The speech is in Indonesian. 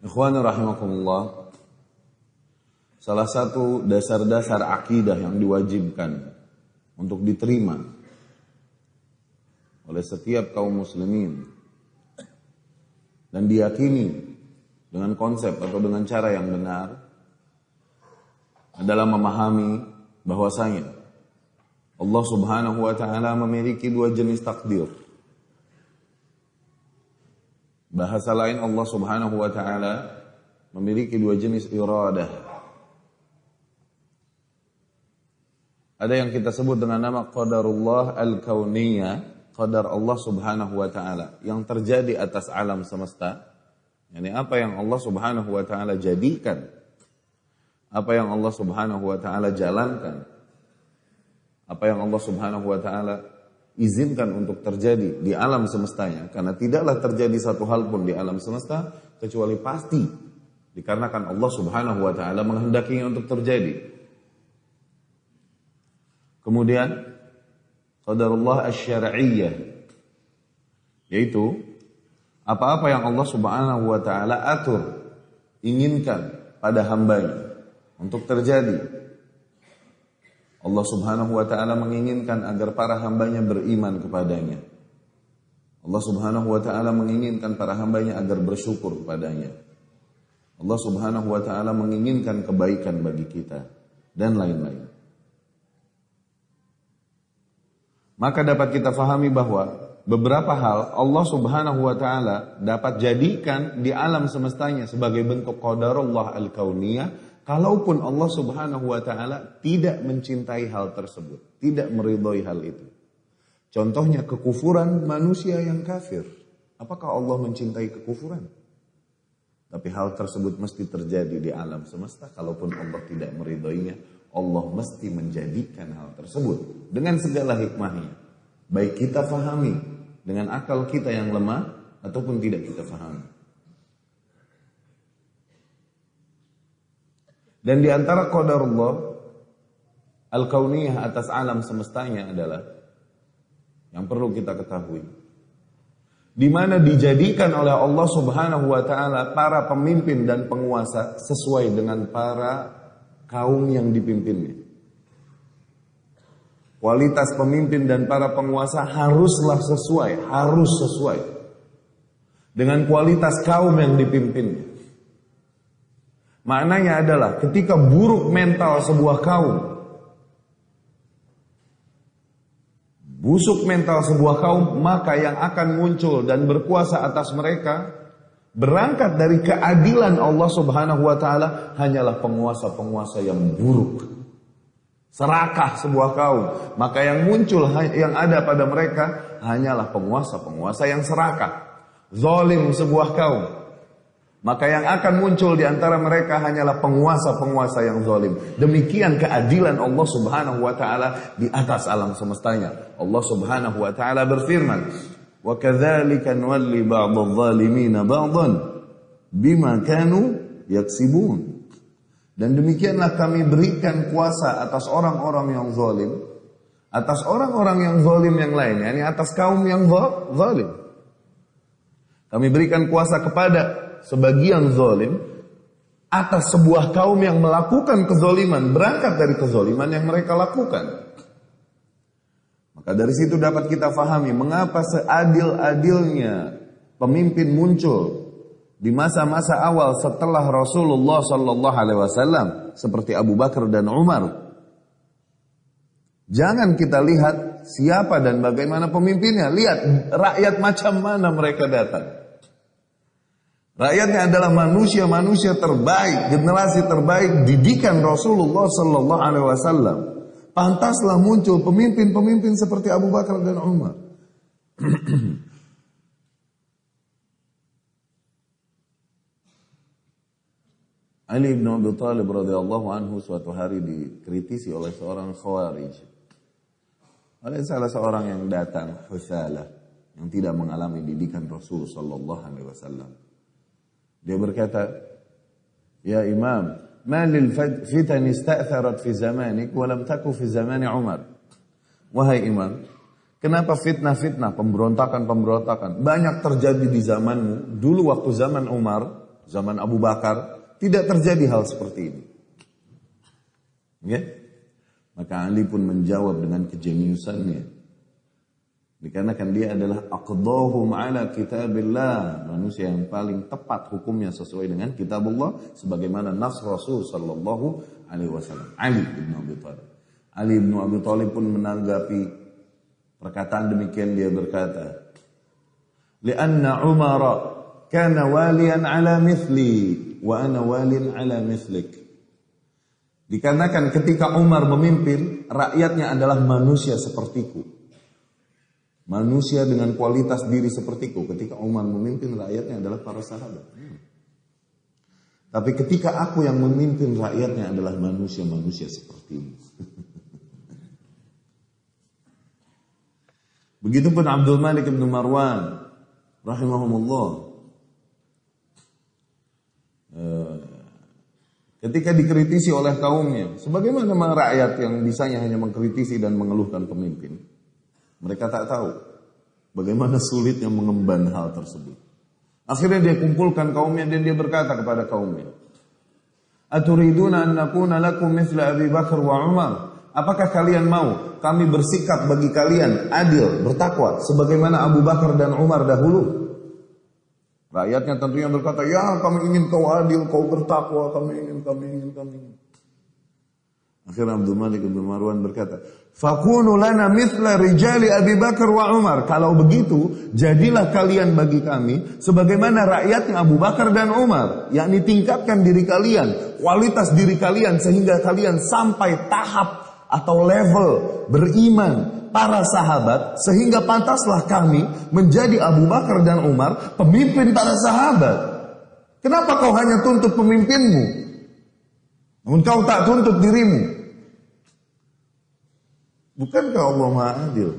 Ikhwani rahimakumullah, salah satu dasar-dasar akidah yang diwajibkan untuk diterima oleh setiap kaum muslimin dan diyakini dengan konsep atau dengan cara yang benar adalah memahami bahwasanya Allah Subhanahu wa taala memiliki dua jenis takdir. Bahasa lain, Allah Subhanahu wa taala memiliki dua jenis iradah. Ada yang kita sebut dengan nama qadarullah al-kauniyah, qadar Allah Subhanahu wa taala yang terjadi atas alam semesta. Yani apa yang Allah Subhanahu wa taala jadikan, apa yang Allah Subhanahu wa taala jalankan, apa yang Allah Subhanahu wa taala izinkan untuk terjadi di alam semestanya, karena tidaklah terjadi satu hal pun di alam semesta kecuali pasti dikarenakan Allah Subhanahu wa taala menghendakinya untuk terjadi. Kemudian qadarullah asy-syar'iyyah, yaitu apa-apa yang Allah Subhanahu wa taala atur, inginkan pada hambanya untuk terjadi. Allah Subhanahu wa taala menginginkan agar para hambanya beriman kepadanya. Allah Subhanahu wa taala menginginkan para hambanya agar bersyukur kepadanya. Allah Subhanahu wa taala menginginkan kebaikan bagi kita dan lain-lain. Maka dapat kita fahami bahwa beberapa hal Allah Subhanahu wa taala dapat jadikan di alam semestanya sebagai bentuk qadarullah al-kauniyah. Kalaupun Allah Subhanahu wa taala tidak mencintai hal tersebut, tidak meridhai hal itu. Contohnya kekufuran manusia yang kafir. Apakah Allah mencintai kekufuran? Tapi hal tersebut mesti terjadi di alam semesta. Kalaupun Allah tidak meridhoinya, Allah mesti menjadikan hal tersebut dengan segala hikmahnya. Baik kita fahami dengan akal kita yang lemah ataupun tidak kita fahami. Dan di antara qadarullah al-kauniyah atas alam semestanya adalah yang perlu kita ketahui, di mana dijadikan oleh Allah Subhanahu wa taala para pemimpin dan penguasa sesuai dengan para kaum yang dipimpinnya. Kualitas pemimpin dan para penguasa harus sesuai dengan kualitas kaum yang dipimpinnya. Maknanya adalah ketika buruk mental sebuah kaum, busuk mental sebuah kaum, maka yang akan muncul dan berkuasa atas mereka berangkat dari keadilan Allah Subhanahu wa taala hanyalah penguasa-penguasa yang buruk. Serakah sebuah kaum, maka yang muncul yang ada pada mereka hanyalah penguasa-penguasa yang serakah. Zalim sebuah kaum, maka yang akan muncul di antara mereka hanyalah penguasa-penguasa yang zalim. Demikian keadilan Allah Subhanahu wa taala di atas alam semestanya. Allah Subhanahu wa taala berfirman, "Wa kadzalika nuwalli ba'dadh-dhalimina ba'dhan bima kanu yaksibun." Dan demikianlah kami berikan kuasa atas orang-orang yang zalim, atas orang-orang yang zalim yang lain, yakni atas kaum yang zalim. Kami berikan kuasa kepada sebagian zalim atas sebuah kaum yang melakukan kezaliman, berangkat dari kezaliman yang mereka lakukan. Maka dari situ dapat kita fahami mengapa seadil-adilnya pemimpin muncul di masa-masa awal setelah Rasulullah sallallahu alaihi wasallam seperti Abu Bakar dan Umar. Jangan kita lihat siapa dan bagaimana pemimpinnya, lihat rakyat macam mana mereka datang. Rakyatnya adalah manusia-manusia terbaik, generasi terbaik, didikan Rasulullah sallallahu alaihi wasallam. Pantaslah muncul pemimpin-pemimpin seperti Abu Bakar dan Umar. Ali bin Abi Thalib radhiyallahu anhu suatu hari dikritisi oleh seorang Khawarij. Oleh salah seorang yang datang Husalah, yang tidak mengalami didikan Rasul sallallahu alaihi wasallam. Dia berkata, "Ya Imam, ma lil fitan ista'tharat fi zamanik wa lam taku fi zamani Umar." Wahai Imam, kenapa fitnah-fitnah, pemberontakan-pemberontakan banyak terjadi di zamanmu, dulu waktu zaman Umar, zaman Abu Bakar, tidak terjadi hal seperti ini. Ya? Maka Ali pun menjawab dengan kejeniusannya. Dikarenakan dia adalah aqdahum ala kitabillah, manusia yang paling tepat hukumnya sesuai dengan kitabullah sebagaimana nas Rasul sallallahu alaihi wasallam. Ali bin Abi Thalib. Ali bin Abi Thalib pun menanggapi perkataan demikian, dia berkata, "Li'anna Umar kana waliyan ala mithli wa ana waliyan ala mithlik." Dikarenakan ketika Umar memimpin, rakyatnya adalah manusia sepertiku. Manusia dengan kualitas diri sepertiku. Ketika Umar memimpin, rakyatnya adalah para sahabat. Tapi ketika aku yang memimpin, rakyatnya adalah manusia-manusia seperti ini. Begitupun Abdul Malik bin Marwan rahimahumullah. Ketika dikritisi oleh kaumnya, sebagaimana rakyat yang bisanya hanya mengkritisi dan mengeluhkan pemimpin, mereka tak tahu bagaimana sulitnya mengemban hal tersebut. Akhirnya dia kumpulkan kaumnya dan dia berkata kepada kaumnya, "Aturiduna an nakuna lakum mithla Abi Bakar wa Umar?" Apakah kalian mau kami bersikap bagi kalian adil, bertakwa sebagaimana Abu Bakar dan Umar dahulu? Rakyatnya tentunya berkata, "Ya, kami ingin kau adil, kau bertakwa, kami ingin. Akhirnya Abdul Malik bin Marwan berkata, "Fakunu lana mithla rijali Abi Bakar wa Umar." Kalau begitu, jadilah kalian bagi kami sebagaimana rakyatnya Abu Bakar dan Umar. Yakni tingkatkan diri kalian, kualitas diri kalian sehingga kalian sampai tahap atau level beriman para sahabat, sehingga pantaslah kami menjadi Abu Bakar dan Umar, pemimpin para sahabat. Kenapa kau hanya tuntut pemimpinmu, namun kau tak tuntut dirimu? Bukankah Allah Maha Adil?